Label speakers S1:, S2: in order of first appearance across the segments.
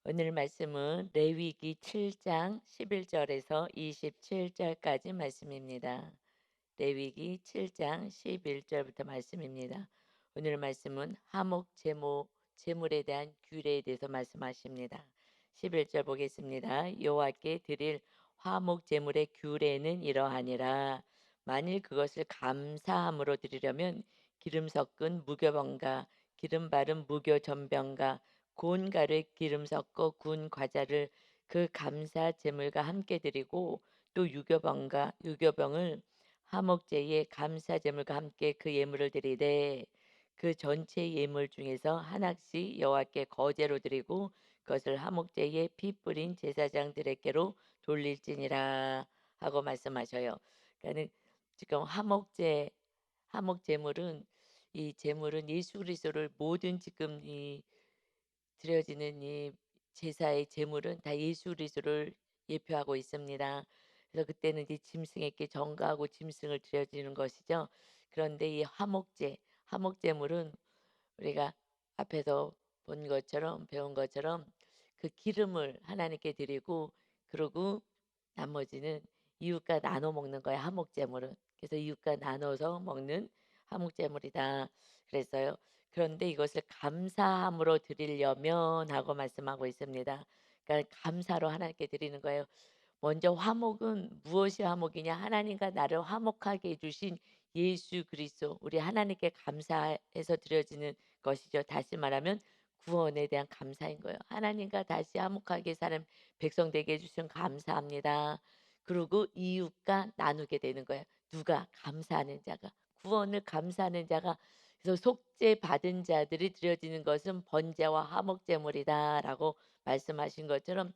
S1: 오늘 말씀은 레위기 7장 11절에서 27절까지 말씀입니다. 레위기 7장 11절부터 말씀입니다. 오늘 말씀은 화목 제물에 대한 규례에 대해서 말씀하십니다. 11절 보겠습니다. 여호와께 드릴 화목 제물의 규례는 이러하니라. 만일 그것을 감사함으로 드리려면 기름 섞은 무교병과 기름 바른 무교 전병과 고운 가루에 기름 섞어 구운 과자를 그 감사 제물과 함께 드리고 또 유교병을 화목제의 감사 제물과 함께 그 예물을 드리되 그 전체 예물 중에서 하나씩 여호와께 거제로 드리고 그것을 화목제의 피 뿌린 제사장들에게로 돌릴지니라 하고 말씀하셔요. 그러니까는 지금 화목 제물은 이 제물은 예수 그리스도를 모든 지금 이 드려지는 이 제사의 제물은 다 예수 그리스도를 예표하고 있습니다. 그래서 그때는 이제 짐승에게 전가하고 짐승을 드려지는 것이죠. 그런데 이 화목제물은 우리가 앞에서 본 것처럼 배운 것처럼 그 기름을 하나님께 드리고 그러고 나머지는 이웃과 나눠 먹는 거야 화목제물은. 그래서 이웃과 나눠서 먹는 화목제물이다 그랬어요. 그런데 이것을 감사함으로 드리려면 하고 말씀하고 있습니다. 그러니까 감사로 하나님께 드리는 거예요. 먼저 화목은 무엇이 화목이냐? 하나님과 나를 화목하게 해 주신 예수 그리스도 우리 하나님께 감사해서 드려지는 것이죠. 다시 말하면 구원에 대한 감사인 거예요. 하나님과 다시 화목하게 사는 백성 되게 해 주신 감사합니다. 그리고 이웃과 나누게 되는 거예요. 누가? 감사하는 자가. 구원을 감사하는 자가. 그래서 속죄 받은 자들이 드려지는 것은 번제와 화목제물이다라고 말씀하신 것처럼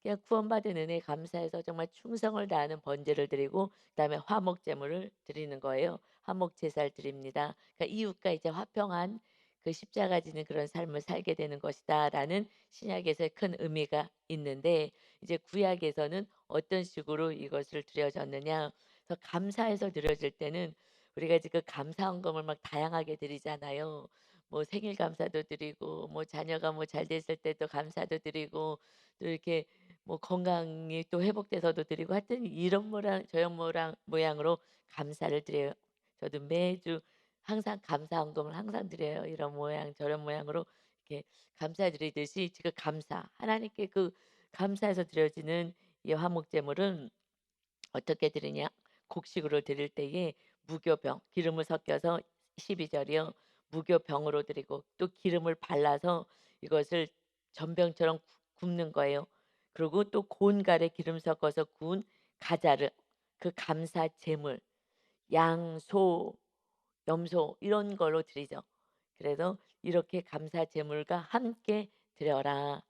S1: 그냥 구원받은 은혜에 감사해서 정말 충성을 다하는 번제를 드리고 그다음에 화목 제물을 드리는 거예요. 화목 제사를 드립니다. 그러니까 이웃과 이제 화평한 그 십자가 지는 그런 삶을 살게 되는 것이다라는 신약에서의 큰 의미가 있는데 이제 구약에서는 어떤 식으로 이것을 드려졌느냐. 그래서 감사해서 드려질 때는 우리가 지금 감사 헌금을 막 다양하게 드리잖아요. 뭐 생일 감사도 드리고 뭐 자녀가 뭐 잘 됐을 때도 감사도 드리고 또 이렇게 뭐 건강이 또 회복돼서도 드리고 하여튼 이런 모양으로 감사를 드려요. 저도 매주 항상 감사 헌금을 항상 드려요. 이런 모양 저런 모양으로 이렇게 감사드리듯이 지금 감사 하나님께 그 감사해서 드려지는 이 화목 제물은 어떻게 드리냐? 곡식으로 드릴 때에 무교병 기름을 섞여서 12절이요. 무교병으로 드리고 또 기름을 발라서 이것을 전병처럼 굽는 거예요. 그리고 또 고운 갈에 기름 섞어서 구운 가자르 그 감사 제물 양, 소, 염소 이런 걸로 드리죠. 그래서 이렇게 감사 제물과 함께 드려라.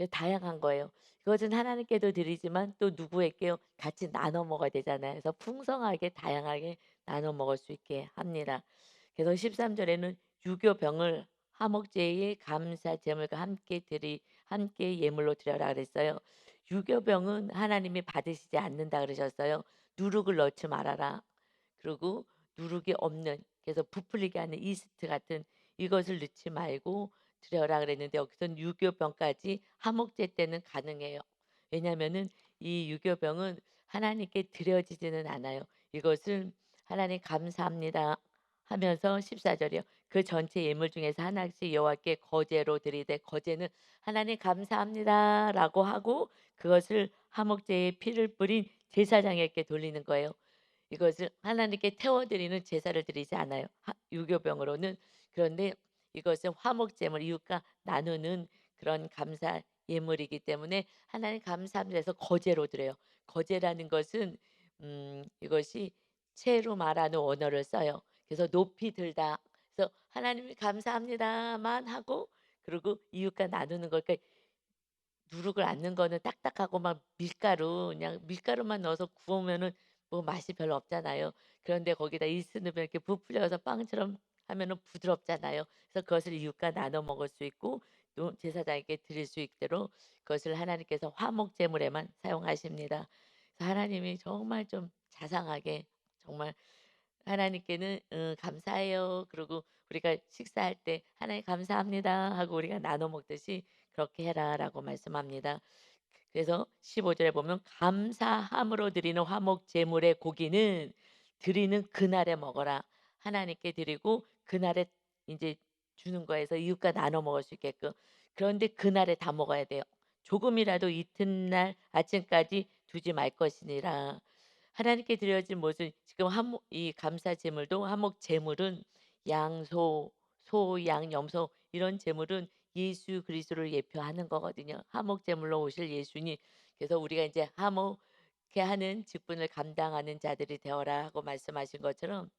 S1: 다양한 거예요. 이것은 하나님께도 드리지만 또 누구에게요? 같이 나눠 먹어야 되잖아요. 그래서 풍성하게 다양하게 나눠 먹을 수 있게 합니다. 그래서 13절에는 유교병을 화목제의 감사 제물과 함께 예물로 드려라 그랬어요. 유교병은 하나님이 받으시지 않는다 그러셨어요. 누룩을 넣지 말아라. 그리고 누룩이 없는 그래서 부풀리게 하는 이스트 같은 이것을 넣지 말고 드려라 그랬는데 여기서는 유교병까지 화목제 때는 가능해요. 왜냐하면은 이 유교병은 하나님께 드려지지는 않아요. 이것을 하나님 감사합니다 하면서 14절이요. 그 전체 예물 중에서 하나씩 여호와께 거제로 드리되 거제는 하나님 감사합니다라고 하고 그것을 화목제에 피를 뿌린 제사장에게 돌리는 거예요. 이것을 하나님께 태워드리는 제사를 드리지 않아요. 유교병으로는. 그런데 이것은 화목제물 이웃과 나누는 그런 감사 예물이기 때문에 하나님 감사합니다 해서 거제로 드려요. 거제라는 것은 이것이 채로 말하는 언어를 써요. 그래서 높이 들다. 그래서 하나님 감사합니다만 하고 그리고 이웃과 나누는 걸 그러니까 누룩을 안 거는 딱딱하고 막 밀가루 그냥 밀가루만 넣어서 구우면은 뭐 맛이 별로 없잖아요. 그런데 거기다 이스 넣으면 이렇게 부풀려서 빵처럼 하면은 부드럽잖아요. 그래서 그것을 이웃과 나눠 먹을 수 있고 또 제사장에게 드릴 수 있도록 그것을 하나님께서 화목 제물에만 사용하십니다. 그래서 하나님이 정말 좀 자상하게 정말 하나님께는 "감사해요." 그리고 우리가 식사할 때 "하나님 감사합니다." 하고 우리가 나눠 먹듯이 "그렇게 해라."라고 말씀합니다. 그래서 15 절에 보면 "감사함으로 드리는 화목 제물의 고기는 드리는 그날에 먹어라." 하나님께 드리고 그날에 인제 주는 거에서 이웃과 나눠 먹을 수 있게끔. 그런데 그날에 다 먹어야 돼요. 조금이라도 이튿날 아침까지 두지 말 것이니라. 하나님께 드려진 모든 지금 한목 이 감사 제물도 한목 제물은 양, 소, 양, 염소 이런 제물은 예수 그리스도를 예표하는 거거든요. 화목 제물로 오실 예수님. 그래서 우리가 이제 화목케 하는 직분을 감당하는 자들이 되어라 하고 말씀하신 것처럼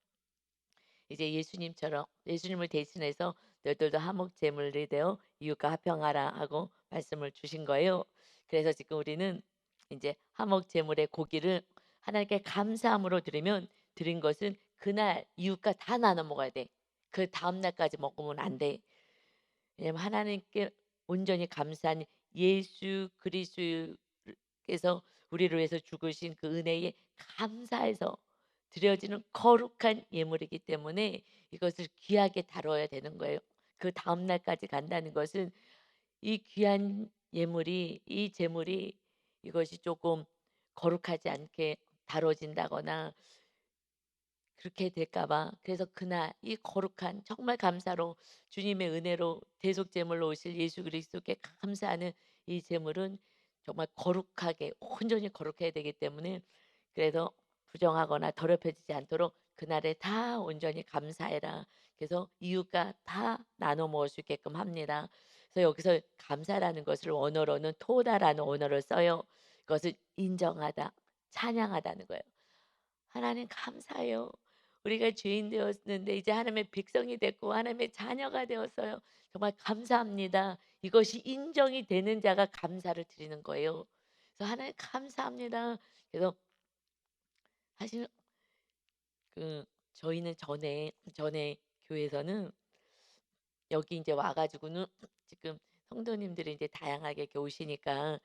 S1: 이제 예수님처럼 예수님을 대신해서 너희들도 화목 제물이 되어 이웃과 화평하라 하고 말씀을 주신 거예요. 그래서 지금 우리는 이제 화목 제물의 고기를 하나님께 감사함으로 드리면 드린 것은 그날 이웃과 다 나눠 먹어야 돼. 그 다음 날까지 먹으면 안 돼. 왜냐면 하나님께 온전히 감사한 예수 그리스도께서 우리를 위해서 죽으신 그 은혜에 감사해서 드려지는 거룩한 예물이기 때문에 이것을 귀하게 다뤄야 되는 거예요. 그다음 날까지 간다는 것은 이 귀한 예물이 이 제물이 이것이 조금 거룩하지 않게 다뤄진다거나 그렇게 될까 봐. 그래서 그날 이 거룩한 정말 감사로 주님의 은혜로 대속 제물로 오실 예수 그리스도께 감사하는 이 제물은 정말 거룩하게 온전히 거룩해야 되기 때문에 그래서 부정하거나 더럽혀지지 않도록 그날에 다 온전히 감사해라. 그래서 이웃과 다 나눠 먹을 수 있게끔 합니다. 그래서 여기서 감사라는 것을 원어로는 토다라는 언어를 써요. 그것을 인정하다, 찬양하다는 거예요. 하나님 감사해요. 우리가 죄인 되었는데 이제 하나님의 백성이 됐고 하나님의 자녀가 되었어요. 정말 감사합니다. 이것이 인정이 되는 자가 감사를 드리는 거예요. 그래서 하나님 감사합니다. 그래서 사실 저희는 전에 교회에서는 여기 이제 와 가지고는 지금 성도님들이 이제 다양하게 이렇게 오시니까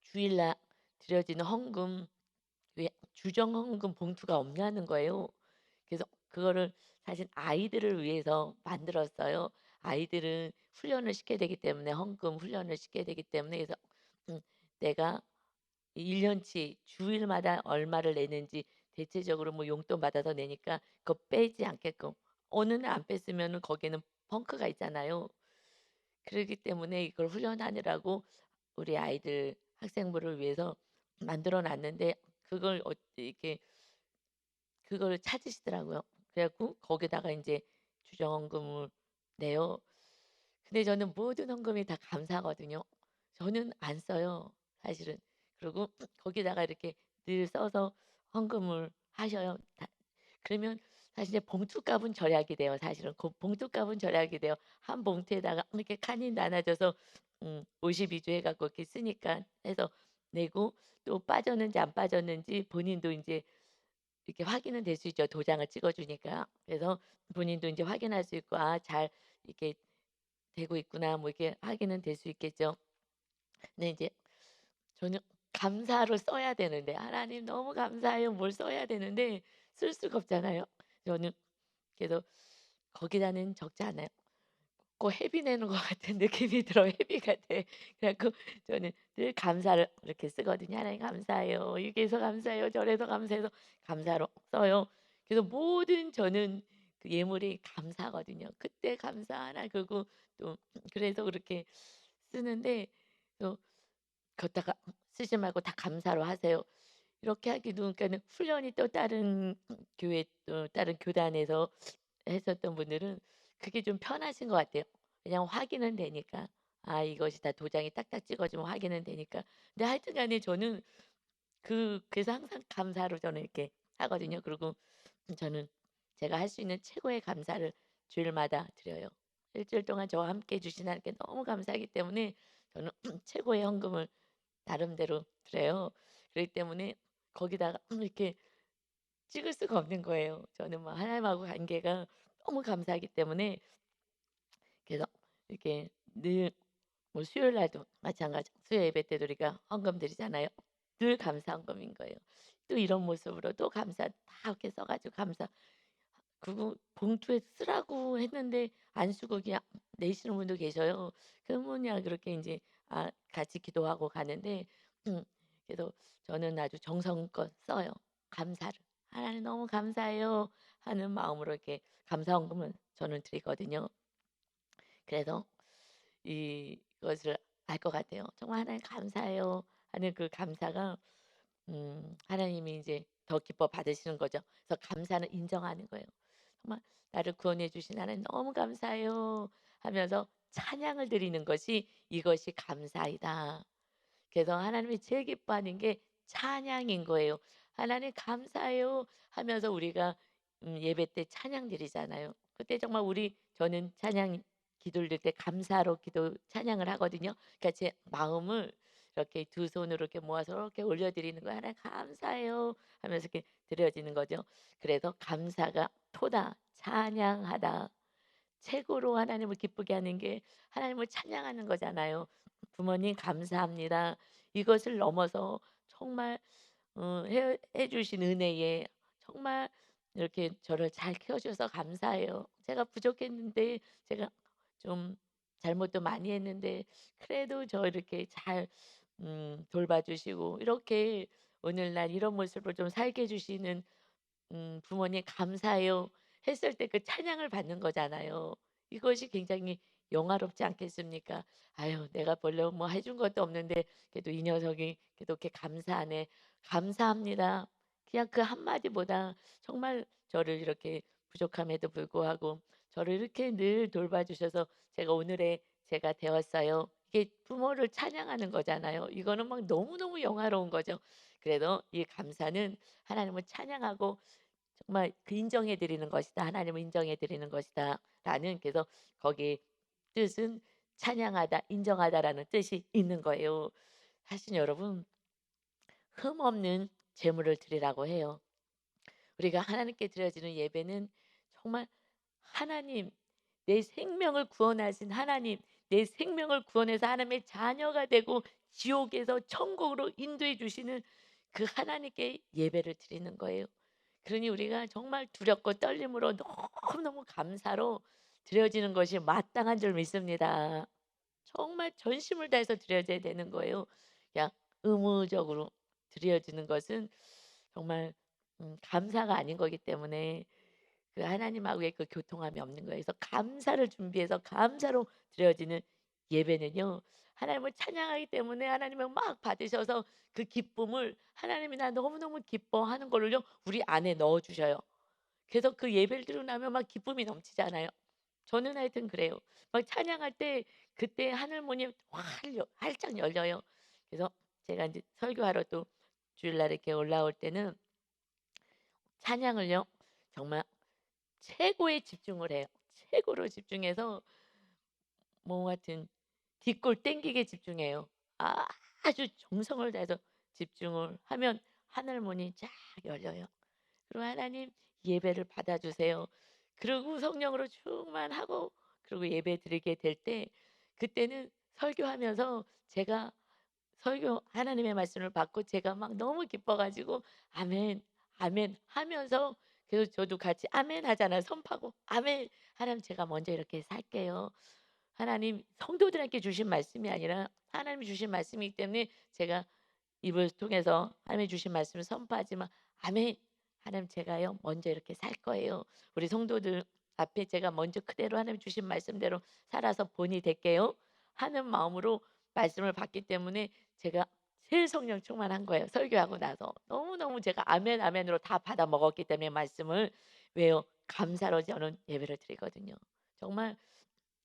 S1: 주일날 드려지는 헌금 왜 주정 헌금 봉투가 없냐는 거예요. 그래서 그거를 사실 아이들을 위해서 만들었어요. 아이들은 훈련을 시켜야 되기 때문에 헌금 훈련을 시켜야 되기 때문에 그래서 음 내가 1 년치 주일마다 얼마를 내는지 대체적으로 뭐 용돈 받아서 내니까 그거 빼지 않게끔 어느 날 안 뺐으면은 거기에는 펑크가 있잖아요. 그러기 때문에 이걸 훈련하느라고 우리 아이들 학생부를 위해서 만들어 놨는데 그걸 이렇게 그거를 찾으시더라고요. 그래 갖고 거기다가 인제 주정헌금을 내요. 근데 저는 모든 헌금이 다 감사하거든요. 저는 안 써요 사실은. 그리고 거기다가 이렇게 늘 써서 헌금을 하셔요. 다 그러면 사실 이제 봉투값은 절약이 돼요 사실은. 그 봉투값은 절약이 돼요. 한 봉투에다가 이렇게 칸이 나눠져서 52주 해 갖고 이렇게 쓰니까 해서 내고 또 빠졌는지 안 빠졌는지 본인도 인제 이렇게 확인은 될 수 있죠, 도장을 찍어 주니까. 그래서 본인도 인제 확인할 수 있고 '아 잘 이렇게 되고 있구나.' 뭐 이렇게 확인은 될 수 있겠죠. 근데 인제 저는 감사를 써야 되는데 '하나님 너무 감사해요.' 뭘 써야 되는데 쓸 수가 없잖아요. 저는 그래서 거기다는 적지 않아요. 꼭 회비 내는 것 같은 느낌이 들어요. 회비가 돼. 그래 갖고 저는 늘 감사를 이렇게 쓰거든요. "하나님 감사해요. 여기에서 감사해요. 저래서 감사해서." 감사로 써요. 그래서 모든 저는 그 예물이 감사거든요. 그때 감사하나 그리고 또 그래서 그렇게 쓰는데 또 걷다가 쓰지 말고 다 감사로 하세요. 이렇게 하기도 그러니까는 훈련이 또 다른 교회 또 다른 교단에서 했었던 분들은 그게 좀 편하신 것 같아요. 왜냐하면 확인은 되니까. 아 이것이 다 도장이 딱딱 찍어지면 확인은 되니까. 근데 하여튼 간에 저는 그래서 항상 감사로 저는 이렇게 하거든요. 그리고 저는 제가 할 수 있는 최고의 감사를 주일마다 드려요. 일 주일 동안 저와 함께 해 주신 하나님께 너무 감사하기 때문에 저는 최고의 헌금을 나름대로 드려요. 그렇기 때문에 거기다가 이렇게 찍을 수가 없는 거예요. 저는 뭐 하나님하고 관계가 너무 감사하기 때문에 그래서 이렇게 늘 뭐 수요일 날도 마찬가지 수요 예배 때도 우리가 헌금 드리잖아요. 늘 감사 헌금인 거예요. 또 이런 모습으로 또 감사 다 이렇게 써 가지고 감사 그거 봉투에 쓰라고 했는데 안 쓰고 그냥 내시는 분도 계셔요. 그러면 그렇게 인제 같이 기도하고 가는데 음 그래서 저는 아주 정성껏 써요, 감사를. '하나님 너무 감사해요.' 하는 마음으로 이렇게 감사원금을 저는 드리거든요. 그래서 이것을 알 것 같아요. 정말 '하나님 감사해요.' 하는 그 감사가 하나님이 이제 더 기뻐 받으시는 거죠. 그래서 감사는 인정하는 거예요. 정말 '나를 구원해 주신 하나님 너무 감사해요.' 하면서 찬양을 드리는 것이 이것이 감사이다. 그래서 하나님이 제일 기뻐하는 게 찬양인 거예요. "하나님 감사해요." 하면서 우리가 예배 때 찬양 드리잖아요. 그때 정말 저는 찬양 기도를 드릴 때 감사로 기도 찬양을 하거든요. 그러니까 제 마음을 이렇게 두 손으로 이렇게 모아서 이렇게 올려 드리는 거예요. "하나님 감사해요." 하면서 이렇게 드려지는 거죠. 그래서 감사가 토다 찬양하다. 최고로 하나님을 기쁘게 하는 게 하나님을 찬양하는 거잖아요. 부모님 감사합니다. 이것을 넘어서 정말 해 주신 은혜에 정말 이렇게 저를 잘 키워 주셔서 감사해요. 제가 부족했는데 제가 좀 잘못도 많이 했는데 그래도 저 이렇게 잘 돌봐 주시고 이렇게 오늘날 이런 모습을 좀 살게 해 주시는 부모님 감사해요 했을 때 그 찬양을 받는 거잖아요. 이것이 굉장히 영화롭지 않겠습니까? '아유 내가 별로 뭐 해준 것도 없는데 그래도 이 녀석이 그래도 이렇게 감사하네. 감사합니다.' 그냥 그 한마디보다 정말 저를 이렇게 부족함에도 불구하고 저를 이렇게 늘 돌봐 주셔서 제가 오늘의 제가 되었어요. 이게 부모를 찬양하는 거잖아요. 이거는 막 너무너무 영화로운 거죠. 그래도 이 감사는 하나님을 찬양하고 정말 그 인정해 드리는 것이다. 하나님을 인정해 드리는 것이다라는 그래서 거기에 뜻은 찬양하다, 인정하다라는 뜻이 있는 거예요. 사실 여러분 흠없는 제물을 드리라고 해요. 우리가 하나님께 드려지는 예배는 정말 하나님, 내 생명을 구원하신 하나님, 내 생명을 구원해서 하나님의 자녀가 되고 지옥에서 천국으로 인도해 주시는 그 하나님께 예배를 드리는 거예요. 그러니 우리가 정말 두렵고 떨림으로 너무너무 감사로 드려지는 것이 마땅한 줄 믿습니다. 정말 전심을 다해서 드려져야 되는 거예요. 그냥 의무적으로 드려지는 것은 정말 감사가 아닌 거기 때문에 그 하나님하고의 그 교통함이 없는 거예요. 그래서 감사를 준비해서 감사로 드려지는 예배는요. 하나님을 찬양하기 때문에 하나님을 막 받으셔서 그 기쁨을 하나님이 나 너무너무 기뻐하는 걸로요. 우리 안에 넣어 주셔요. 그래서 그 예배를 드리고 나면 막 기쁨이 넘치잖아요. 저는 하여튼 그래요. 막 찬양할 때 그때 하늘 문이 활짝 열려요. 그래서 제가 이제 설교하러 또 주일날 이렇게 올라올 때는 찬양을요. 정말 최고의 집중을 해요. 최고로 집중해서 뭐 하여튼 뒷골 땡기게 집중해요. 아주 정성을 다해서 집중을 하면 하늘 문이 쫙 열려요. 그리고 "하나님 예배를 받아 주세요." 그리고 성령으로 충만하고 그리고 예배 드리게 될 때 그때는 설교하면서 제가 설교 하나님의 말씀을 받고 제가 막 너무 기뻐 가지고 "아멘, 아멘." 하면서 그래서 저도 같이 아멘 하잖아요. 선포하고 "아멘. 하나님 제가 먼저 이렇게 살게요." 하나님 성도들에게 주신 말씀이 아니라 하나님이 주신 말씀이기 때문에 제가 입을 통해서 하나님이 주신 말씀을 선포하지만 "아멘. 하나님 제가요 먼저 이렇게 살 거예요. 우리 성도들 앞에 제가 먼저 그대로 하나님 주신 말씀대로 살아서 본이 될게요." 하는 마음으로 말씀을 받기 때문에 제가 제일 성령 충만한 거예요, 설교하고 나서. 너무너무 제가 아멘, 아멘으로 다 받아 먹었기 때문에 말씀을. 왜요? 감사로 저는 예배를 드리거든요. 정말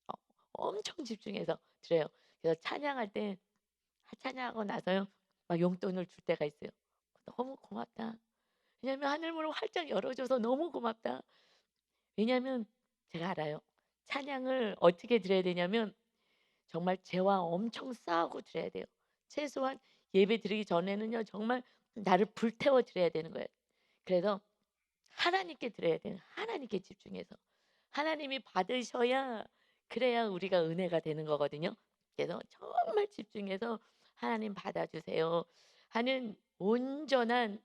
S1: 어 엄청 집중해서 드려요. 그래서 찬양할 때 찬양하고 나서요. 막 용돈을 줄 때가 있어요. "너무 고맙다." 왜냐하면 하늘문을 활짝 열어 줘서 "너무 고맙다." 왜냐하면 제가 알아요. 찬양을 어떻게 드려야 되냐면 정말 죄와 엄청 싸우고 드려야 돼요. 최소한 예배 드리기 전에는요. 정말 나를 불태워 드려야 되는 거예요. 그래서 하나님께 드려야 돼요. 하나님께 집중해서. 하나님이 받으셔야 그래야 우리가 은혜가 되는 거거든요. 그래서 정말 집중해서 "하나님 받아 주세요." 하는 온전한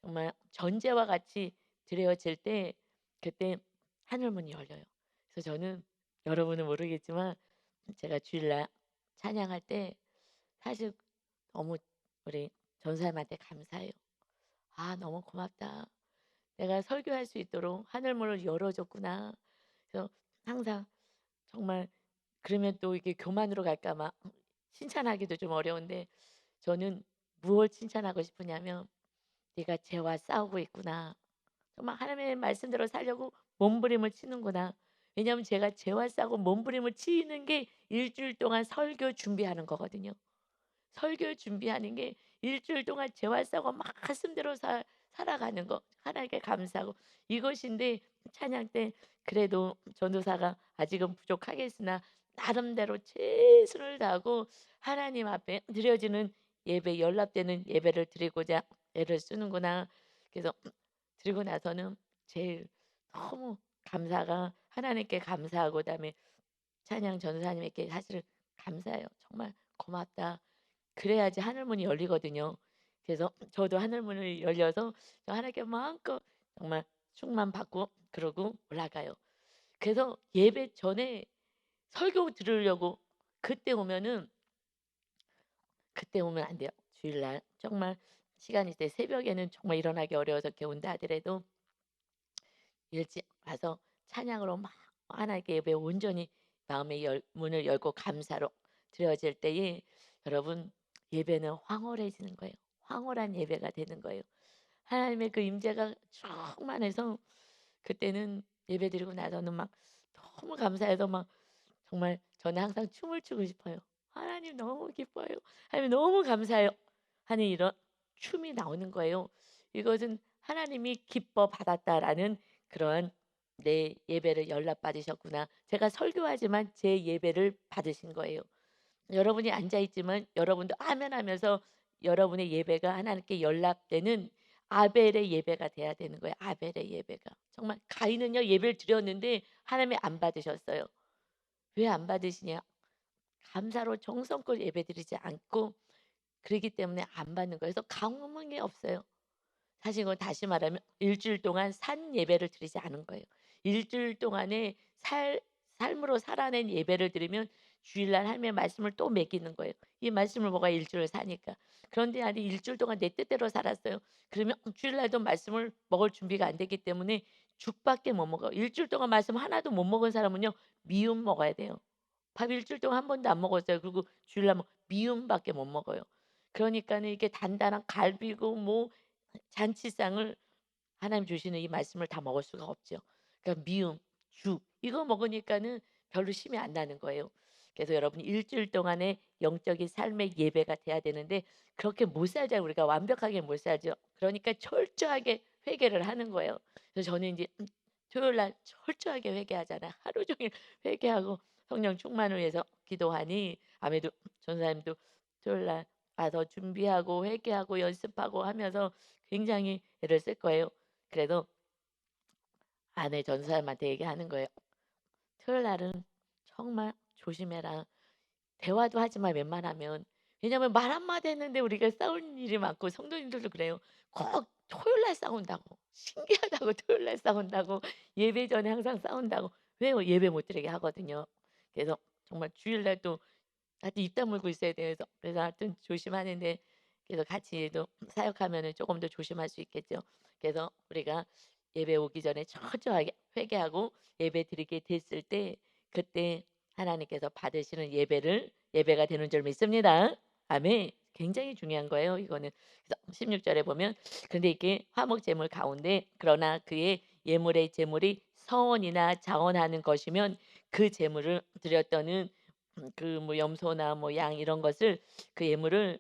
S1: 정말 전제와 같이 드려질 때 그때 하늘문이 열려요. 그래서 저는 여러분은 모르겠지만 제가 주일날 찬양할 때 사실 너무 우리 전사님한테 감사해요. '아 너무 고맙다. 내가 설교할 수 있도록 하늘문을 열어 줬구나.' 그래서 항상 정말 그러면 또 이게 교만으로 갈까 봐 칭찬하기도 좀 어려운데 저는 무엇 칭찬하고 싶으냐면 '네가 죄와 싸우고 있구나. 정말 하나님의 말씀대로 살려고 몸부림을 치는구나.' 왜냐하면 제가 죄와 싸우고 몸부림을 치는 게 일 주일 동안 설교 준비하는 거거든요. 설교 준비하는 게 일 주일 동안 재활 싸고 막 가슴대로 살아가는 거 하나님께 감사하고 이것인데 찬양 때 그래도 전도사가 아직은 부족하겠으나 나름대로 최선을 다하고 하나님 앞에 드려지는 예배 연락되는 예배를 드리고자 애를 쓰는구나. 그래서 드리고 나서는 제일 너무 감사가 하나님께 감사하고 그다음에 찬양 전도사님에게 사실 감사해요. 정말 고맙다. 그래야지 하늘문이 열리거든요. 그래서 저도 하늘문이 열려서 저 하나님께 마음껏 정말 충만 받고 그러고 올라가요. 그래서 예배 전에 설교 들으려고 그때 오면은 그때 오면 안 돼요. 주일날 정말 시간이 있을 때 새벽에는 정말 일어나기 어려워서 이렇게 온다 하더라도 일찍 와서 찬양으로 막 하나님께 예배 온전히 마음의 문을 열고 감사로 드려질 때에 여러분 예배는 황홀해지는 거예요. 황홀한 예배가 되는 거예요. 하나님의 그 임재가 충만해서 그때는 예배드리고 나서는 막 너무 감사해서 막 정말 저는 항상 춤을 추고 싶어요. 하나님 너무 기뻐요. 하나님 너무 감사해요. 하는 이런 춤이 나오는 거예요. 이것은 하나님이 기뻐 받았다라는 그런 '내 예배를 연락받으셨구나.' 제가 설교하지만 제 예배를 받으신 거예요. 여러분이 앉아 있지만 여러분도 아멘 하면서 여러분의 예배가 하나님께 연락되는 아벨의 예배가 돼야 되는 거예요. 아벨의 예배가. 정말 가인은요 예배를 드렸는데 하나님이 안 받으셨어요. 왜 안 받으시냐? 감사로 정성껏 예배드리지 않고 그러기 때문에 안 받는 거예요. 그래서 감흥이 없어요. 사실 이건 다시 말하면 일 주일 동안 산 예배를 드리지 않은 거예요. 일 주일 동안에 삶으로 살아낸 예배를 드리면 주일날 하나님의 말씀을 또 먹이는 거예요. 이 말씀을 먹어야 일 주일을 사니까. 그런데 아니 일 주일 동안 내 뜻대로 살았어요. 그러면 주일날도 말씀을 먹을 준비가 안 됐기 때문에 죽밖에 못 먹어요. 일 주일 동안 말씀 하나도 못 먹은 사람은요 미움 먹어야 돼요. 밥 일 주일 동안 한 번도 안 먹었어요. 그리고 주일날 뭐 미움밖에 못 먹어요. 그러니까는 이게 단단한 갈비고 뭐 잔치상을 하나님 주시는 이 말씀을 다 먹을 수가 없죠. 그러니까 미음, 죽 이거 먹으니까는 별로 힘이 안 나는 거예요. 그래서 여러분 일 주일 동안의 영적인 삶의 예배가 돼야 되는데 그렇게 못 살잖아요. 우리가 완벽하게 못 살죠. 그러니까 철저하게 회개를 하는 거예요. 그래서 저는 이제 토요일 날 철저하게 회개하잖아요. 하루 종일 회개하고 성령 충만을 위해서 기도하니 아무래도 전사님도 토요일 날 와서 준비하고 회개하고 연습하고 하면서 굉장히 애를 쓸 거예요. 그래도 아내 전사님한테 얘기하는 거예요. "토요일 날은 정말 조심해라. 대화도 하지 마 웬만하면." 왜냐면 말 한마디 했는데 우리가 싸울 일이 많고 성도님들도 그래요. 꼭 토요일 날 싸운다고. 신기하다고 토요일 날 싸운다고. 예배 전에 항상 싸운다고. 왜요? 예배 못 드리게 하거든요. 그래서 정말 주일 날도 하여튼 입 다물고 있어야 돼서 그래서 하여튼 조심하는데 그래서 같이 또 사역하면은 쪼금 더 조심할 수 있겠죠. 그래서 우리가 예배 오기 전에 철저하게 회개하고 예배드리게 됐을 때 그때 하나님께서 받으시는 예배가 되는 줄 믿습니다. 아멘. 굉장히 중요한 거예요 이거는. 그래서 16 절에 보면 근데 이게 화목 제물 가운데 그러나 그의 예물의 제물이 서원이나 자원하는 것이면 그 제물을 드렸더는 그 뭐 염소나 뭐 양 이런 것을 그 예물을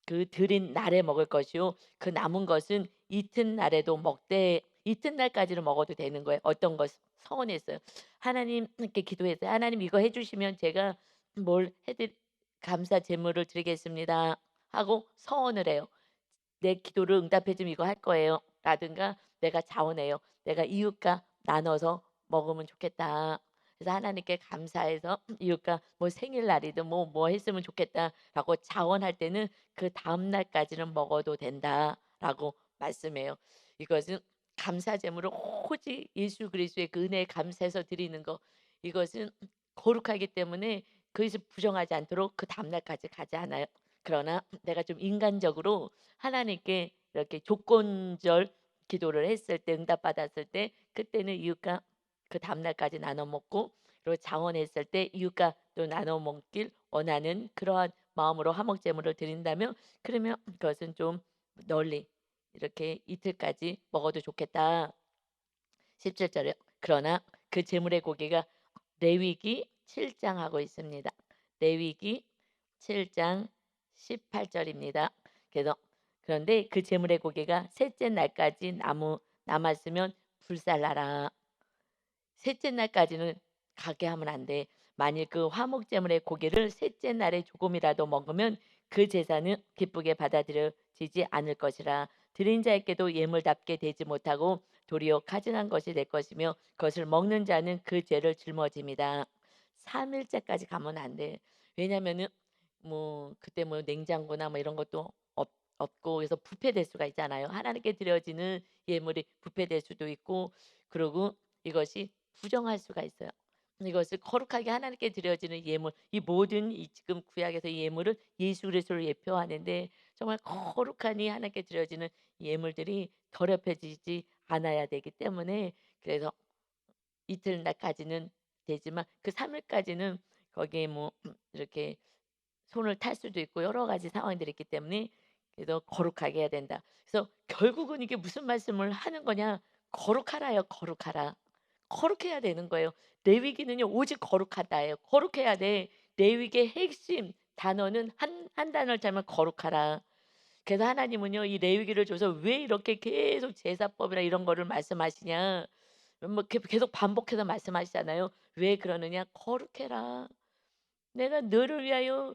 S1: 그 드린 날에 먹을 것이요 그 남은 것은 이튿날에도 먹되 이튿날까지는 먹어도 되는 거예요. 어떤 것 서원했어요. 하나님께 기도했어요. "하나님 이거 해 주시면 제가 뭘 해 감사 제물을 드리겠습니다." 하고 서원을 해요. "내 기도를 응답해 주면 이거 할 거예요." 라든가 "내가 자원해요. 내가 이웃과 나눠서 먹으면 좋겠다." 그래서 하나님께 감사해서 이웃과 뭐 생일날이든 뭐 했으면 좋겠다라고 자원할 때는 "그다음 날까지는 먹어도 된다."라고 말씀이에요. 이것은 감사 제물을 오직 예수 그리스도의 그 은혜에 감사해서 드리는 거. 이것은 거룩하기 때문에 그것이 부정하지 않도록 그 다음날까지 가지 않아요. 그러나 내가 좀 인간적으로 하나님께 이렇게 조건절 기도를 했을 때, 응답받았을 때, 그때는 이웃과 그 다음날까지 나눠 먹고, 그리고 자원했을 때 이웃과 또 나눠 먹길 원하는 그러한 마음으로 화목제물을 드린다면, 그러면 그것은 좀 널리 이렇게 이틀까지 먹어도 좋겠다. 17절에 그러나 그 제물의 고기가 레위기 7장 하고 있습니다. 레위기 7장 18절입니다. 그래서 그런데 그 제물의 고기가 셋째 날까지 남았으면 불살라라. 셋째 날까지는 가게 하면 안 돼. 만일 그 화목 제물의 고기를 셋째 날에 조금이라도 먹으면 그 제사는 기쁘게 받아들여지지 않을 것이라. 드린 자에게도 예물답게 되지 못하고 도리어 가증한 것이 될 것이며 그것을 먹는 자는 그 죄를 짊어집니다. 3일째까지 가면 안 돼. 왜냐면은 뭐 그때 뭐 냉장고나 뭐 이런 것도 없고 그래서 부패될 수가 있잖아요. 하나님께 드려지는 예물이 부패될 수도 있고, 그리고 이것이 부정할 수가 있어요. 이것을 거룩하게 하나님께 드려지는 예물, 이 모든 이 지금 구약에서 이 예물을 예수 그리스도를 예표하는데, 정말 거룩하니 하나님께 드려지는 예물들이 더럽혀지지 않아야 되기 때문에, 그래서 이틀날까지는 되지만 그 3일까지는 거기에 뭐 이렇게 손을 탈 수도 있고 여러 가지 상황들이 있기 때문에, 그래서 거룩하게 해야 된다. 그래서 결국은 이게 무슨 말씀을 하는 거냐? 거룩하라요, 거룩하라. 거룩해야 되는 거예요. 레위기는요, 오직 거룩하다예요. 거룩해야 돼. 레위기의 핵심 단어는 한 단어를 짜면 거룩하라. 그래서 하나님은요, 이 레위기를 줘서 왜 이렇게 계속 제사법이나 이런 거를 말씀하시냐? 뭐 계속 반복해서 말씀하시잖아요. 왜 그러느냐? 거룩해라. 내가 너를 위하여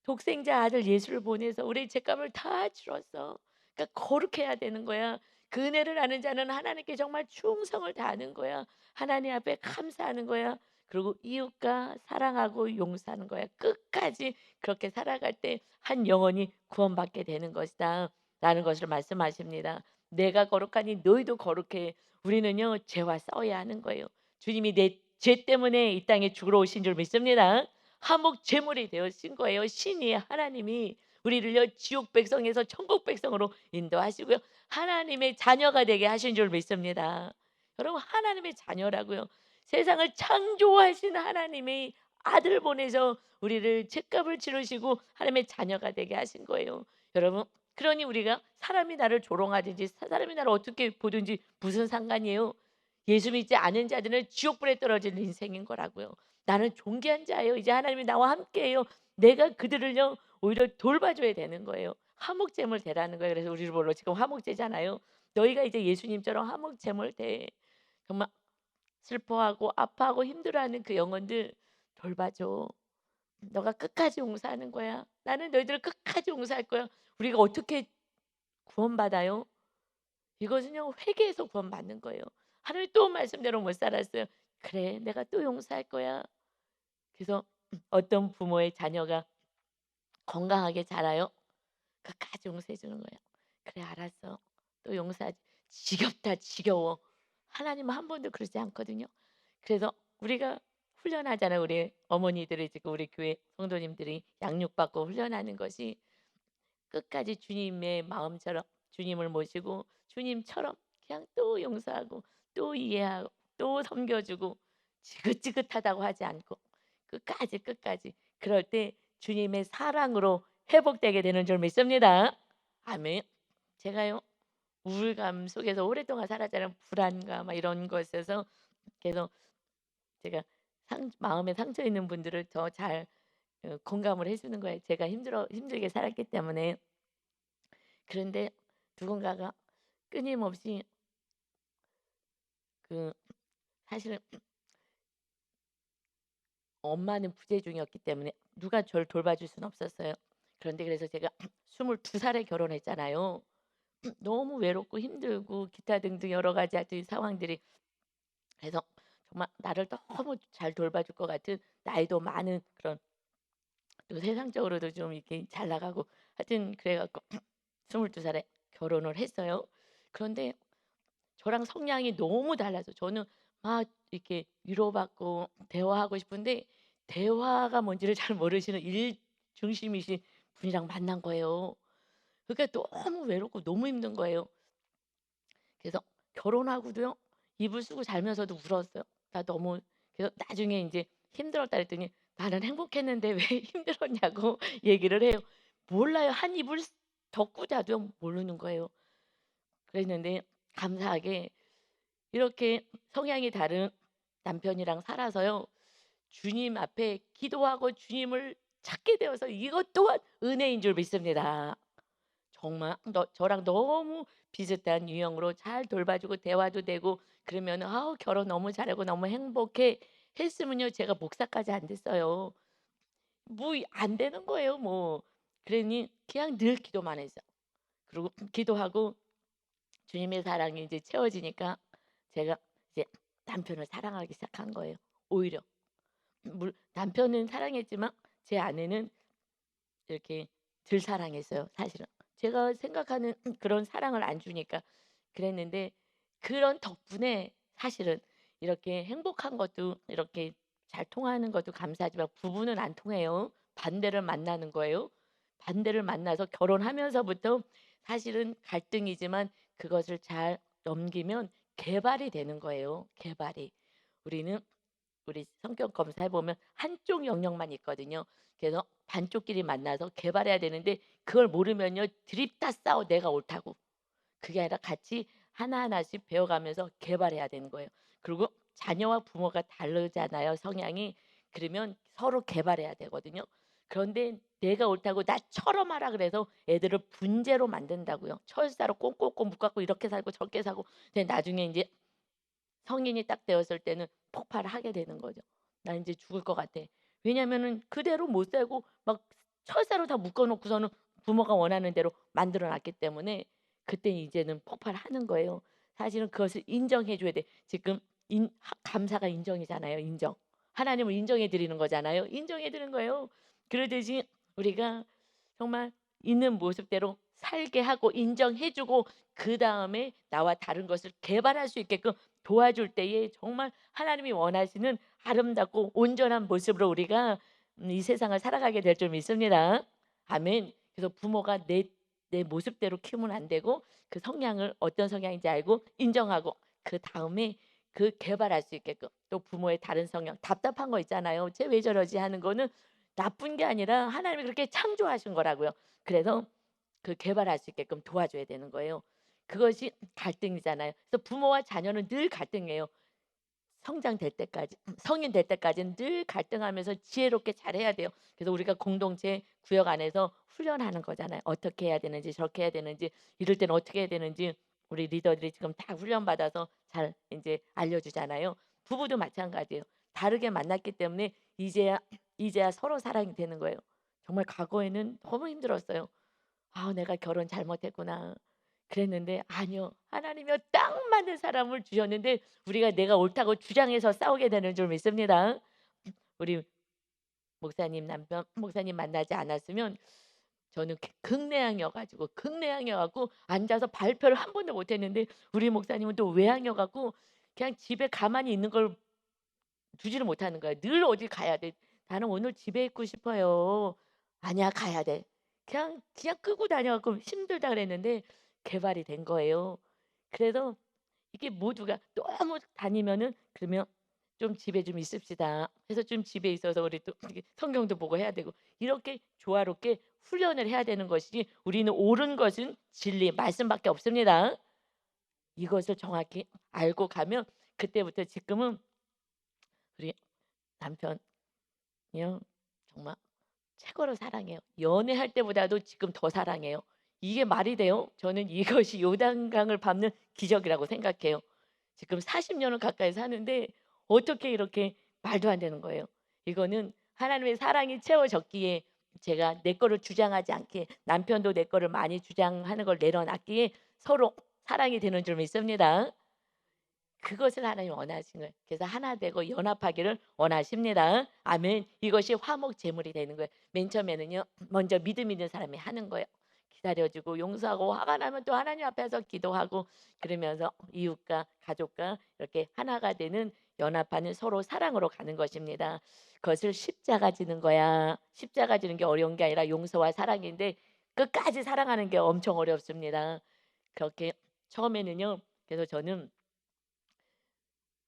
S1: 독생자 아들 예수를 보내서 우리 죄값을 다 치렀어. 그러니까 거룩해야 되는 거야. 그 은혜를 아는 자는 하나님께 정말 충성을 다하는 거야. 하나님 앞에 감사하는 거야. 그리고 이웃과 사랑하고 용서하는 거야. 끝까지 그렇게 살아갈 때 한 영혼이 구원받게 되는 것이다 라는 것을 말씀하십니다. 내가 거룩하니 너희도 거룩해. 우리는요, 죄와 싸워야 하는 거예요. 주님이 내 죄 때문에 이 땅에 죽으러 오신 줄 믿습니다. 화목 제물이 되어신 거예요. 신이, 하나님이 우리를요 지옥 백성에서 천국 백성으로 인도하시고요, 하나님의 자녀가 되게 하신 줄 믿습니다. 여러분, 하나님의 자녀라고요. 세상을 창조하신 하나님의 아들 보내서 우리를 죄값을 치르시고 하나님의 자녀가 되게 하신 거예요. 여러분, 그러니 우리가 사람이 나를 조롱하든지 사람이 나를 어떻게 보든지 무슨 상관이에요? 예수 믿지 않은 자들은 지옥불에 떨어지는 인생인 거라고요. 나는 존귀한 자예요. 이제 하나님이 나와 함께해요. 내가 그들을요 오히려 돌봐줘야 되는 거예요. 화목제물 되라는 거예요. 그래서 우리를 보러 지금 화목제잖아요. 너희가 이제 예수님처럼 화목제물 돼. 정말 슬퍼하고 아파하고 힘들어하는 그 영혼들 돌봐줘. 너가 끝까지 용서하는 거야. 나는 너희들을 끝까지 용서할 거야. 우리가 어떻게 구원받아요? 이것은요 회개해서 구원받는 거예요. 하나님 또 말씀대로 못 살았어요. 그래, 내가 또 용서할 거야. 그래서 어떤 부모의 자녀가 건강하게 자라요? 끝까지 용서해 주는 거예요. 그래, 알았어. 또 용서하지. 지겹다, 지겨워. 하나님은 한 번도 그러지 않거든요. 그래서 우리가 훈련하잖아요. 우리 어머니들이 지금 우리 교회 성도님들이 양육받고 훈련하는 것이 끝까지 주님의 마음처럼 주님을 모시고 주님처럼 그냥 또 용서하고 또 이해하고 또 섬겨주고 지긋지긋하다고 하지 않고 끝까지 그럴 때 주님의 사랑으로 회복되게 되는 줄 믿습니다. 아멘. 제가요 우울감 속에서 오랫동안 살았잖아요. 불안감 막 이런 것에서 계속 제가 마음에 상처 있는 분들을 더 잘 공감을 해주는 거예요. 제가 힘들게 살았기 때문에. 그런데 누군가가 끊임없이 그 사실은 엄마는 부재중이었기 때문에 누가 저를 돌봐줄 수는 없었어요. 그런데 그래서 제가 22살에 결혼했잖아요. 너무 외롭고 힘들고 기타 등등 여러 가지 하여튼 상황들이, 그래서 정말 나를 너무 잘 돌봐줄 것 같은 나이도 많은 그런, 또 세상적으로도 좀 이렇게 잘 나가고 하여튼 그래 갖고 22살에 결혼을 했어요. 그런데 저랑 성향이 너무 달라서 저는 막 이렇게 위로받고 대화하고 싶은데 대화가 뭔지를 잘 모르시는 일 중심이신 분이랑 만난 거예요. 그러니까 너무 외롭고 너무 힘든 거예요. 그래서 결혼하고도요. 이불 쓰고 자면서도 울었어요. 나 너무 그래서 나중에 인제 힘들었다 그랬더니 "나는 행복했는데 왜 힘들었냐."고 얘기를 해요. 몰라요. 한 이불 덮고 자도 모르는 거예요. 그랬는데 감사하게 이렇게 성향이 다른 남편이랑 살아서요. 주님 앞에 기도하고 주님을 찾게 되어서 이것 또한 은혜인 줄 믿습니다. 정말 저랑 너무 비슷한 유형으로 잘 돌봐주고 대화도 되고 그러면 "아우 결혼 너무 잘하고 너무 행복해." 했으면요 제가 목사까지 안 됐어요. 뭐 안 되는 거예요 뭐. 그러니 그냥 늘 기도만 했어요. 그리고 기도하고 주님의 사랑이 이제 채워지니까 제가 이제 남편을 사랑하기 시작한 거예요 오히려. 남편은 사랑했지만 제 아내는 이렇게 덜 사랑했어요 사실은. 제가 생각하는 그런 사랑을 안 주니까 그랬는데 그런 덕분에 사실은 이렇게 행복한 것도 이렇게 잘 통하는 것도 감사하지만 부부는 안 통해요. 반대를 만나는 거예요. 반대를 만나서 결혼하면서부터 사실은 갈등이지만 그것을 잘 넘기면 개발이 되는 거예요, 개발이. 우리는 우리 성격 검사해 보면 한쪽 영역만 있거든요. 그래서 반쪽끼리 만나서 개발해야 되는데 그걸 모르면요. 드립다 싸워 내가 옳다고. 그게 아니라 같이 하나하나씩 배워가면서 개발해야 되는 거예요. 그리고 자녀와 부모가 다르잖아요, 성향이. 그러면 서로 개발해야 되거든요. 그런데 내가 옳다고 나처럼 하라 그래서 애들을 분재로 만든다고요. 철사로 꽁꽁꽁 묶어 갖고 이렇게 살고 저렇게 사고 근데 나중에 인제 성인이 딱 되었을 때는 폭발을 하게 되는 거죠. '나 인제 죽을 것 같아.' 왜냐하면은 그대로 못 살고 막 철사로 다 묶어 놓고서는 부모가 원하는 대로 만들어 놨기 때문에 그때 이제는 폭발하는 거예요. 사실은 그것을 인정해 줘야 돼. 지금 감사가 인정이잖아요, 인정. 하나님을 인정해 드리는 거잖아요. 인정해 드리는 거예요. 그러듯이 우리가 정말 있는 모습대로 살게 하고 인정해 주고 그다음에 나와 다른 것을 개발할 수 있게끔 도와줄 때에 정말 하나님이 원하시는 아름답고 온전한 모습으로 우리가 이 세상을 살아가게 될 줄 믿습니다. 아멘. 그래서 부모가 내 모습대로 키우면 안 되고 그 성향을 어떤 성향인지 알고 인정하고 그다음에 그 개발할 수 있게끔 또 부모의 다른 성향 답답한 거 있잖아요. '쟤 왜 저러지?' 하는 거는 나쁜 게 아니라 하나님이 그렇게 창조하신 거라고요. 그래서 그 개발할 수 있게끔 도와줘야 되는 거예요. 그것이 갈등이잖아요. 그래서 부모와 자녀는 늘 갈등이에요. 성장될 때까지 성인 될 때까지는 늘 갈등하면서 지혜롭게 잘해야 돼요. 그래서 우리가 공동체 구역 안에서 훈련하는 거잖아요. 어떻게 해야 되는지 저렇게 해야 되는지 이럴 때는 어떻게 해야 되는지 우리 리더들이 지금 다 훈련받아서 잘 인제 알려주잖아요. 부부도 마찬가지예요. 다르게 만났기 때문에 이제야 서로 사랑이 되는 거예요. 정말 과거에는 너무 힘들었어요. '아 내가 결혼 잘못했구나.' 그랬는데 아니요. 하나님이요 딱 맞는 사람을 주셨는데 우리가 내가 옳다고 주장해서 싸우게 되는 줄 믿습니다. 우리 목사님 남편 목사님 만나지 않았으면 저는 극내향이어 가지고 극내향이어 갖고 앉아서 발표를 한 번도 못 했는데 우리 목사님은 또 외향이어 갖고 그냥 집에 가만히 있는 걸 두지를 못하는 거야. 늘 어디 가야 돼. "나는 오늘 집에 있고 싶어요." "아니야. 가야 돼." 그냥 끄고 다녀 갖고 힘들다 그랬는데 개발이 된 거예요. 그래서 이게 모두가 너무 다니면은 그러면 "좀 집에 좀 있읍시다." 해서 좀 집에 있어서 우리 또 이게 성경도 보고 해야 되고 이렇게 조화롭게 훈련을 해야 되는 것이지 우리는 옳은 것은 진리 말씀밖에 없습니다. 이것을 정확히 알고 가면 그때부터 지금은 우리 남편이요 정말 최고로 사랑해요. 연애할 때보다도 지금 더 사랑해요. 이게 말이 돼요? 저는 이것이 요단강을 밟는 기적이라고 생각해요. 지금 40 년을 가까이 사는데 어떻게 이렇게 말도 안 되는 거예요. 이거는 하나님의 사랑이 채워졌기에 제가 내 거를 주장하지 않기에 남편도 내 거를 많이 주장하는 걸 내려놨기에 서로 사랑이 되는 줄 믿습니다. 그것을 하나님이 원하신 거예요. 그래서 하나 되고 연합하기를 원하십니다. 아멘. 이것이 화목제물이 되는 거예요. 맨 처음에는요. 먼저 믿음 있는 사람이 하는 거예요. 기다려주고 용서하고, 화가 나면 또 하나님 앞에서 기도하고, 그러면서 이웃과 가족과 이렇게 하나가 되는, 연합하는, 서로 사랑으로 가는 것입니다. 그것을 십자가 지는 거야. 십자가 지는 게 어려운 게 아니라 용서와 사랑인데, 끝까지 사랑하는 게 엄청 어렵습니다. 그렇게 처음에는요. 그래서 저는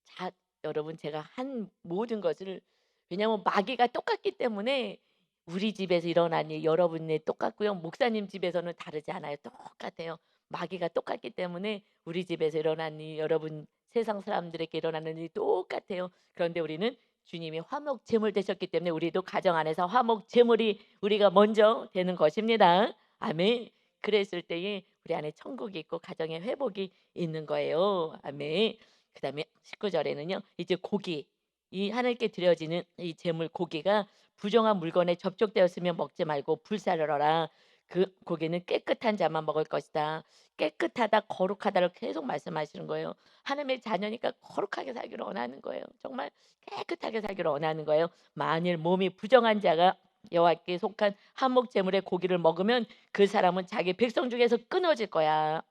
S1: 자 여러분, 제가 한 모든 것을, 왜냐하면 마귀가 똑같기 때문에, 우리 집에서 일어난 일 여러분네 똑같고요. 목사님 집에서는 다르지 않아요. 똑같아요. 마귀가 똑같기 때문에 우리 집에서 일어난 일, 여러분 세상 사람들에게 일어나는 일이 똑같아요. 그런데 우리는 주님이 화목 제물 되셨기 때문에, 우리도 가정 안에서 화목 제물이 우리가 먼저 되는 것입니다. 아멘. 그랬을 때에 우리 안에 천국이 있고 가정의 회복이 있는 거예요. 아멘. 그다음에 19절에는요. 이제 고기, 이 하나님께 드려지는 이 제물 고기가 부정한 물건에 접촉되었으면 먹지 말고 불사르러라. 그 고기는 깨끗한 자만 먹을 것이다. 깨끗하다, 거룩하다를 계속 말씀하시는 거예요. 하나님의 자녀니까 거룩하게 살기를 원하는 거예요. 정말 깨끗하게 살기를 원하는 거예요. 만일 몸이 부정한 자가 여호와께 속한 한목 제물의 고기를 먹으면 그 사람은 자기 백성 중에서 끊어질 거야.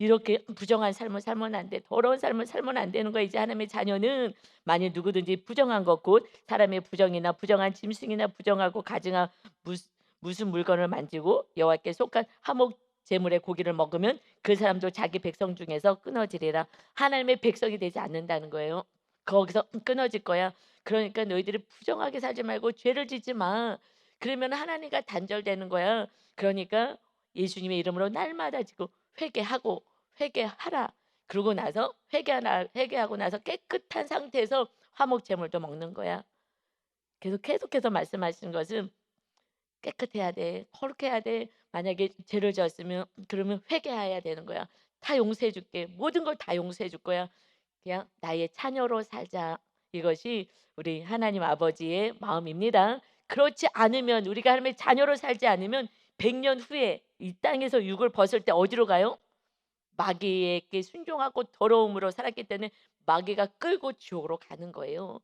S1: 이렇게 부정한 삶을 살면 안 돼. 더러운 삶을 살면 안 되는 거야. 이제 하나님의 자녀는 만일 누구든지 부정한 것, 곧 사람의 부정이나 부정한 짐승이나 부정하고 가증한 무슨 물건을 만지고 여호와께 속한 화목 제물의 고기를 먹으면 그 사람도 자기 백성 중에서 끊어지리라. 하나님의 백성이 되지 않는다는 거예요. 거기서 끊어질 거야. 그러니까 너희들이 부정하게 살지 말고 죄를 짓지 마. 그러면 하나님과 단절되는 거야. 그러니까 예수님의 이름으로 날마다 지고 회개하고, 회개하라. 그러고 나서 회개하고 나서 깨끗한 상태에서 화목 제물도 먹는 거야. 계속해서 말씀하시는 것은 깨끗해야 돼. 거룩해야 돼. 만약에 죄를 지었으면 그러면 회개해야 되는 거야. 다 용서해 줄게. 모든 걸 다 용서해 줄 거야. 그냥 나의 자녀로 살자. 이것이 우리 하나님 아버지의 마음입니다. 그렇지 않으면, 우리가 하나님의 자녀로 살지 않으면 100년 후에 이 땅에서 육을 벗을 때 어디로 가요? 마귀에게 순종하고 더러움으로 살았기 때문에 마귀가 끌고 지옥으로 가는 거예요.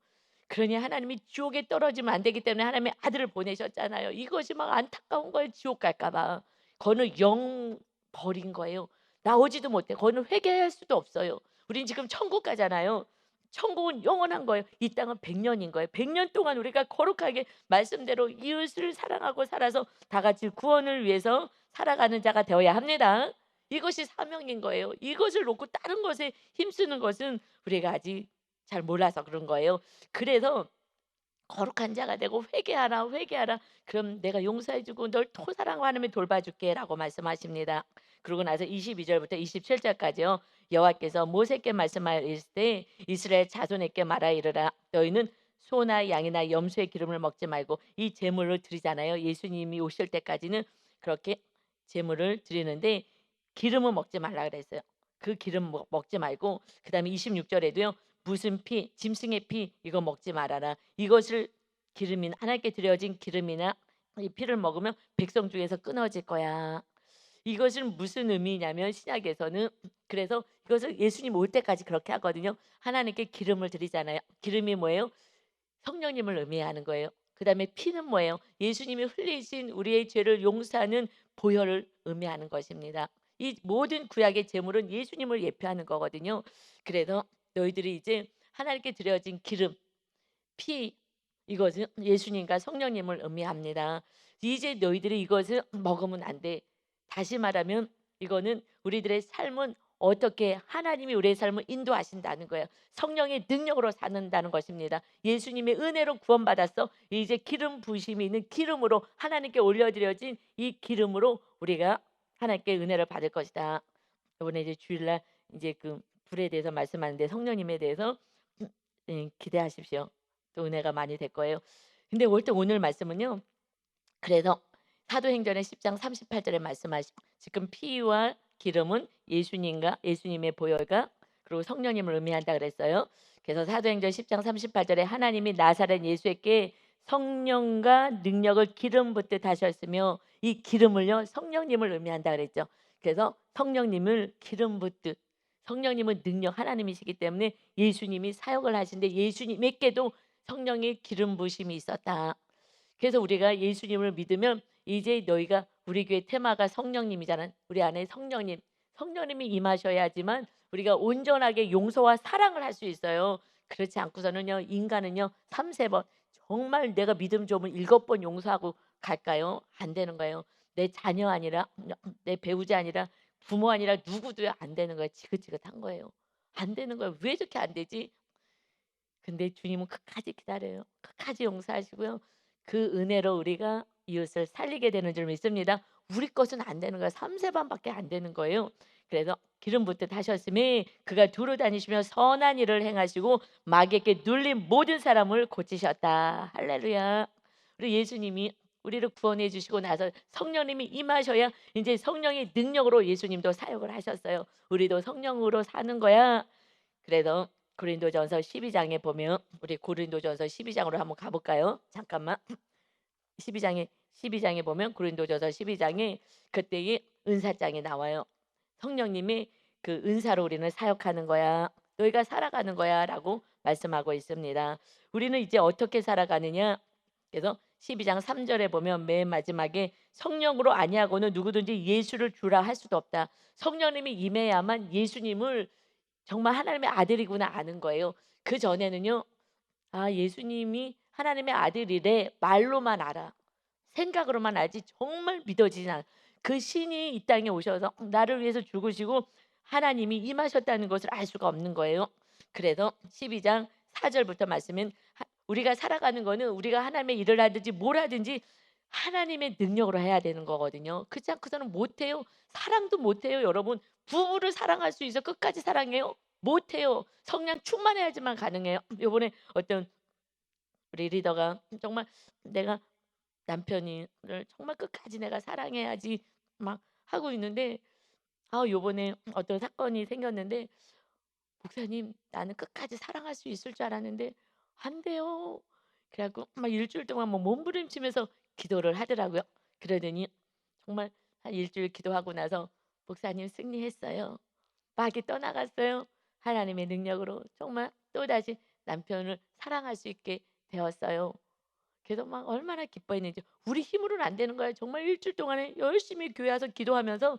S1: 그러니 하나님이 지옥에 떨어지면 안 되기 때문에 하나님의 아들을 보내셨잖아요. 이것이 막 안타까운 거예요. 지옥 갈까 봐. 거는 영 버린 거예요. 나오지도 못해. 거는 회개할 수도 없어요. 우린 지금 천국 가잖아요. 천국은 영원한 거예요. 이 땅은 100년인 거예요. 100년 동안 우리가 거룩하게 말씀대로 이웃을 사랑하고 살아서 다 같이 구원을 위해서 살아가는 자가 되어야 합니다. 이것이 사명인 거예요. 이것을 놓고 다른 것에 힘쓰는 것은 우리가 아직 잘 몰라서 그런 거예요. 그래서 거룩한 자가 되고 회개하라, 회개하라. 그럼 내가 용서해 주고 널 또 사랑하며 돌봐줄게라고 말씀하십니다. 그러고 나서 22절부터 27절까지요. 여호와께서 모세께 말씀하실 때 이스라엘 자손에게 말하 이르라. 너희는 소나 양이나 염소의 기름을 먹지 말고, 이 제물을 드리잖아요. 예수님이 오실 때까지는 그렇게 제물을 드리는데 기름은 먹지 말라 그랬어요. 그 기름 먹지 말고, 그다음에 26절에도요. 무슨 피, 짐승의 피 이거 먹지 말아라. 이것을 기름이나 하나님께 드려진 기름이나 이 피를 먹으면 백성 중에서 끊어질 거야. 이것은 무슨 의미냐면 신약에서는, 그래서 이것을 예수님 올 때까지 그렇게 하거든요. 하나님께 기름을 드리잖아요. 기름이 뭐예요? 성령님을 의미하는 거예요. 그다음에 피는 뭐예요? 예수님이 흘리신 우리의 죄를 용서하는 보혈을 의미하는 것입니다. 이 모든 구약의 제물은 예수님을 예표하는 거거든요. 그래서 너희들이 이제 하나님께 드려진 기름, 피, 이것은 예수님과 성령님을 의미합니다. 이제 너희들이 이것을 먹으면 안 돼. 다시 말하면 이거는 우리들의 삶은 어떻게 하나님이 우리의 삶을 인도하신다는 거예요. 성령의 능력으로 사는다는 것입니다. 예수님의 은혜로 구원받았어. 이제 기름 부심이 있는 기름으로, 하나님께 올려드려진 이 기름으로 우리가 하나님께 은혜를 받을 것이다. 이번에 이제 주일날 이제 그 불에 대해서 말씀하는데, 성령님에 대해서 기대하십시오. 또 은혜가 많이 될 거예요. 근데 오늘 말씀은요. 그래서 사도행전의 10장 38절에 말씀하신, 지금 피와 기름은 예수님과 예수님의 보혈과 그리고 성령님을 의미한다 그랬어요. 그래서 사도행전 10장 38절에 하나님이 나사렛 예수에게 성령과 능력을 기름 붓듯 하셨으며, 이 기름을요 성령님을 의미한다 그랬죠. 그래서 성령님을 기름 붓듯, 성령님은 능력 하나님이시기 때문에 예수님이 사역을 하신데 예수님에게도 성령의 기름 부심이 있었다. 그래서 우리가 예수님을 믿으면 이제 너희가 우리 교회 테마가 성령님이잖아. 우리 안에 성령님이 임하셔야지만 우리가 온전하게 용서와 사랑을 할 수 있어요. 그렇지 않고서는요, 인간은요, 3-4 번 정말 내가 믿음 좁으면 7번 용서하고 갈까요? 안 되는 거예요. 내 자녀 아니라 내 배우자 아니라 부모 아니라 누구도 안 되는 거예요. 지긋지긋한 거예요. 안 되는 거예요. 왜 저렇게 안 되지? 근데 주님은 끝까지 기다려요. 끝까지 용서하시고요. 그 은혜로 우리가 이웃을 살리게 되는 줄 믿습니다. 우리 것은 안 되는 거예요. 3-4 번밖에 안 되는 거예요. 그래서 기름 붓듯 하셨음에 그가 두루 다니시며 선한 일을 행하시고 마귀에게 눌린 모든 사람을 고치셨다. 할렐루야. 우리 예수님이 우리를 구원해 주시고 나서 성령님이 임하셔야 이제 성령의 능력으로 예수님도 사역을 하셨어요. 우리도 성령으로 사는 거야. 그래서 고린도전서 12장에 보면 우리 고린도전서 12장으로 한번 가 볼까요? 잠깐만. 12장에 보면 고린도전서 12장에 그때의 은사장이 나와요. 성령님이 그 은사로 우리는 사역하는 거야. 너희가 살아가는 거야라고 말씀하고 있습니다. 우리는 이제 어떻게 살아가느냐? 그래서 12장 3절에 보면 맨 마지막에 성령으로 아니하고는 누구든지 예수를 주라 할 수도 없다. 성령님이 임해야만 예수님을 정말 하나님의 아들이구나 아는 거예요. 그전에는요. 아, 예수님이 하나님의 아들이래 말로만 알아. 생각으로만 알지 정말 믿어지지 않아. 그 신이 이 땅에 오셔서 나를 위해서 죽으시고 하나님이 임하셨다는 것을 알 수가 없는 거예요. 그래서 12장 4절부터 말씀은 우리가 살아가는 거는 우리가 하나님의 일을 하든지 뭘 하든지 하나님의 능력으로 해야 되는 거거든요. 그렇지 않고서는 못해요. 사랑도 못해요. 여러분, 부부를 사랑할 수 있어 끝까지 사랑해요? 못해요. 성령 충만해야지만 가능해요. 요번에 어떤 우리 리더가 정말 내가 남편이를 정말 끝까지 내가 사랑해야지 막 하고 있는데, 요번에 어떤 사건이 생겼는데 "목사님, 나는 끝까지 사랑할 수 있을 줄 알았는데 안 돼요." 그래 갖고 막 일주일 동안 뭐 몸부림치면서 기도를 하더라고요. 그러더니 정말 한 일주일 기도하고 나서 "목사님, 승리했어요. 마귀 떠나갔어요." 하나님의 능력으로 정말 또다시 남편을 사랑할 수 있게 되었어요. 그래서 막 얼마나 기뻐했는지. 우리 힘으로는 안 되는 거예요. 정말 일주일 동안에 열심히 교회 와서 기도하면서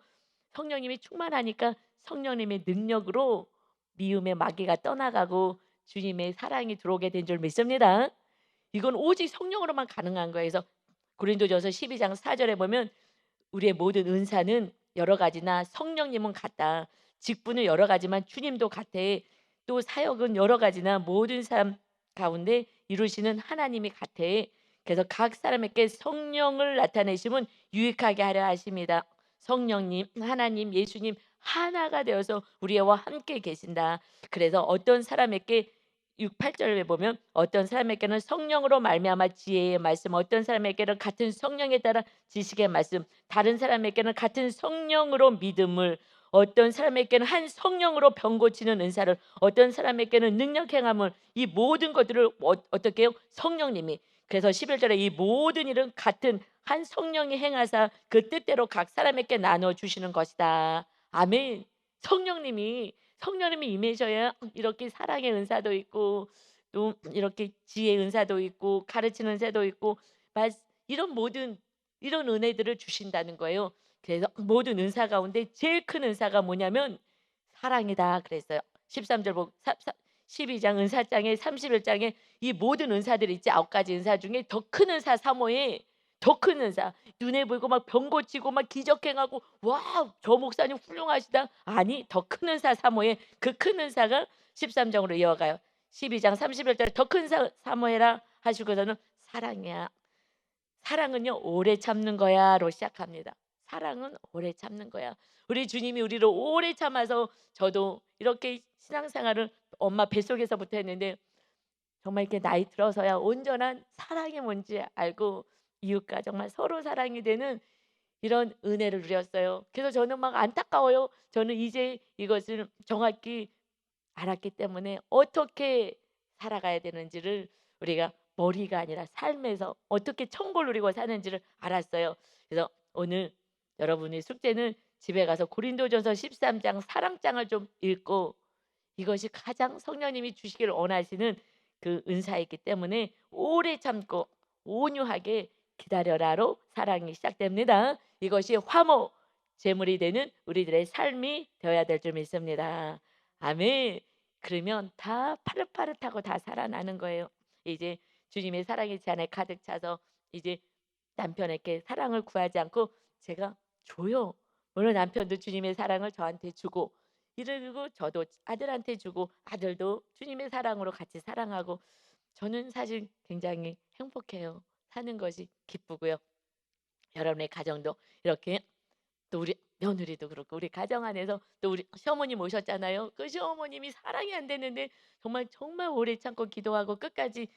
S1: 성령님이 충만하니까 성령님의 능력으로 미움의 마귀가 떠나가고 주님의 사랑이 들어오게 된 줄 믿습니다. 이건 오직 성령으로만 가능한 거예요. 그래서 고린도전서 12장 4절에 보면 우리의 모든 은사는 여러 가지나 성령님은 같다. 직분은 여러 가지만 주님도 같아. 또 사역은 여러 가지나 모든 사람 가운데 이루시는 하나님이 같아. 그래서 각 사람에게 성령을 나타내심은 유익하게 하려 하십니다. 성령님, 하나님, 예수님 하나가 되어서 우리와 함께 계신다. 그래서 어떤 사람에게 6, 8절에 보면 어떤 사람에게는 성령으로 말미암아 지혜의 말씀, 어떤 사람에게는 같은 성령에 따라 지식의 말씀, 다른 사람에게는 같은 성령으로 믿음을, 어떤 사람에게는 한 성령으로 병 고치는 은사를, 어떤 사람에게는 능력 행함을, 이 모든 것들을 어떻게 해요? 성령님이. 그래서 11절에 이 모든 일은 같은 한 성령이 행하사 그 뜻대로 각 사람에게 나눠 주시는 것이다. 아멘. 성령님이 임하셔야 이렇게 사랑의 은사도 있고 또 이렇게 지혜의 은사도 있고 가르치는 은사도 있고 이런 모든 이런 은혜들을 주신다는 거예요. 그래서 모든 은사 가운데 제일 큰 은사가 뭐냐면 사랑이다 그랬어요. 13절 보고 12장 은사장에 31장에 이 모든 은사들이 있지 9가지 은사 중에 더 큰 은사 사모에 더 큰 은사 눈에 보이고 막 병 고치고 막 기적 행하고 와 저 목사님 훌륭하시다. 아니 더 큰 은사 사모에 그 큰 은사가 13장으로 이어가요. 12장 31절에 더 큰 사모해라 하시고서는 사랑이야. 사랑은요 오래 참는 거야로 시작합니다. 사랑은 오래 참는 거야. 우리 주님이 우리를 오래 참아서 저도 이렇게 신앙생활을 엄마 뱃속에서부터 했는데 정말 이렇게 나이 들어서야 온전한 사랑이 뭔지 알고 이웃과 정말 서로 사랑이 되는 이런 은혜를 누렸어요. 그래서 저는 막 안타까워요. 저는 이제 이것을 정확히 알았기 때문에 어떻게 살아가야 되는지를 우리가 머리가 아니라 삶에서 어떻게 천국을 누리고 사는지를 알았어요. 그래서 오늘 여러분의 숙제는 집에 가서 고린도전서 13장 사랑장을 좀 읽고 이것이 가장 성령님이 주시기를 원하시는 그 은사이기 때문에 오래 참고 온유하게 기다려라로 사랑이 시작됩니다. 이것이 화목 제물이 되는 우리들의 삶이 되어야 될 줄 믿습니다. 아멘. 그러면 다 파릇파릇하고 다 살아나는 거예요. 이제 주님의 사랑이 제 안에 가득 차서 이제 남편에게 사랑을 구하지 않고 제가 줘요. 물론 남편도 주님의 사랑을 저한테 주고 이러고 저도 아들한테 주고 아들도 주님의 사랑으로 같이 사랑하고 저는 사실 굉장히 행복해요. 사는 것이 기쁘고요. 여러분의 가정도 이렇게 또 우리 며느리도 그렇고 우리 가정 안에서 또 우리 시어머님 오셨잖아요. 그 시어머님이 사랑이 안 되는데 정말 정말 오래 참고 기도하고 끝까지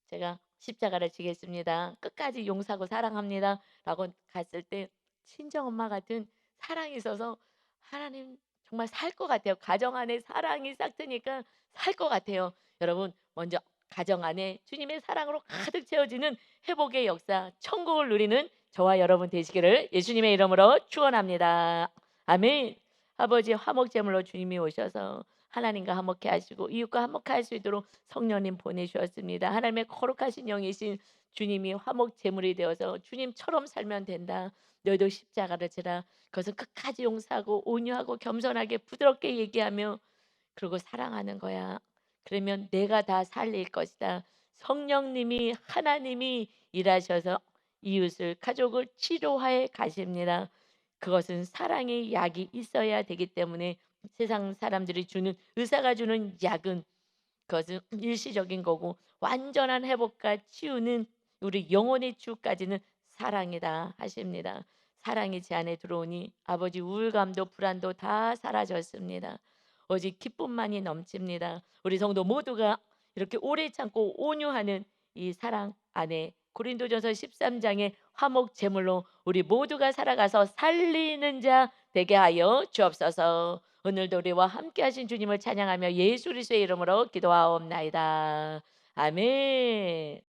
S1: 제가 "십자가를 지겠습니다. 끝까지 용서하고 사랑합니다."라고 갔을 때 친정엄마 같은 사랑이 있어서 하나님 정말 살 것 같아요. 가정 안에 사랑이 싹 트니까 살 것 같아요. 여러분 먼저 가정 안에 주님의 사랑으로 가득 채워지는 회복의 역사, 천국을 누리는 저와 여러분 되시기를 예수님의 이름으로 축원합니다. 아멘. 아버지 화목제물로 주님이 오셔서 하나님과 화목케 하시고 이웃과 화목케 할 수 있도록 성령님 보내주었습니다. 하나님의 거룩하신 영이신 주님이 화목 제물이 되어서 주님처럼 살면 된다. 너희도 십자가를 지라. 그것은 끝까지 용서하고 온유하고 겸손하게 부드럽게 얘기하며 그리고 사랑하는 거야. 그러면 내가 다 살릴 것이다. 성령님이 하나님이 일하셔서 이웃을 가족을 치료하여 가십니다. 그것은 사랑의 약이 있어야 되기 때문에 세상 사람들이 주는 의사가 주는 약은 그것은 일시적인 거고 완전한 회복과 치유는 우리 영혼의 치유까지는 사랑이다 하십니다. 사랑이 제 안에 들어오니 아버지 우울감도 불안도 다 사라졌습니다. 오직 기쁨만이 넘칩니다. 우리 성도 모두가 이렇게 오래 참고 온유하는 이 사랑 안에 고린도전서 13장의 화목 제물로 우리 모두가 살아가서 살리는 자 되게 하여 주옵소서. 오늘도 우리와 함께 하신 주님을 찬양하며 예수 그리스도의 이름으로 기도하옵나이다. 아멘.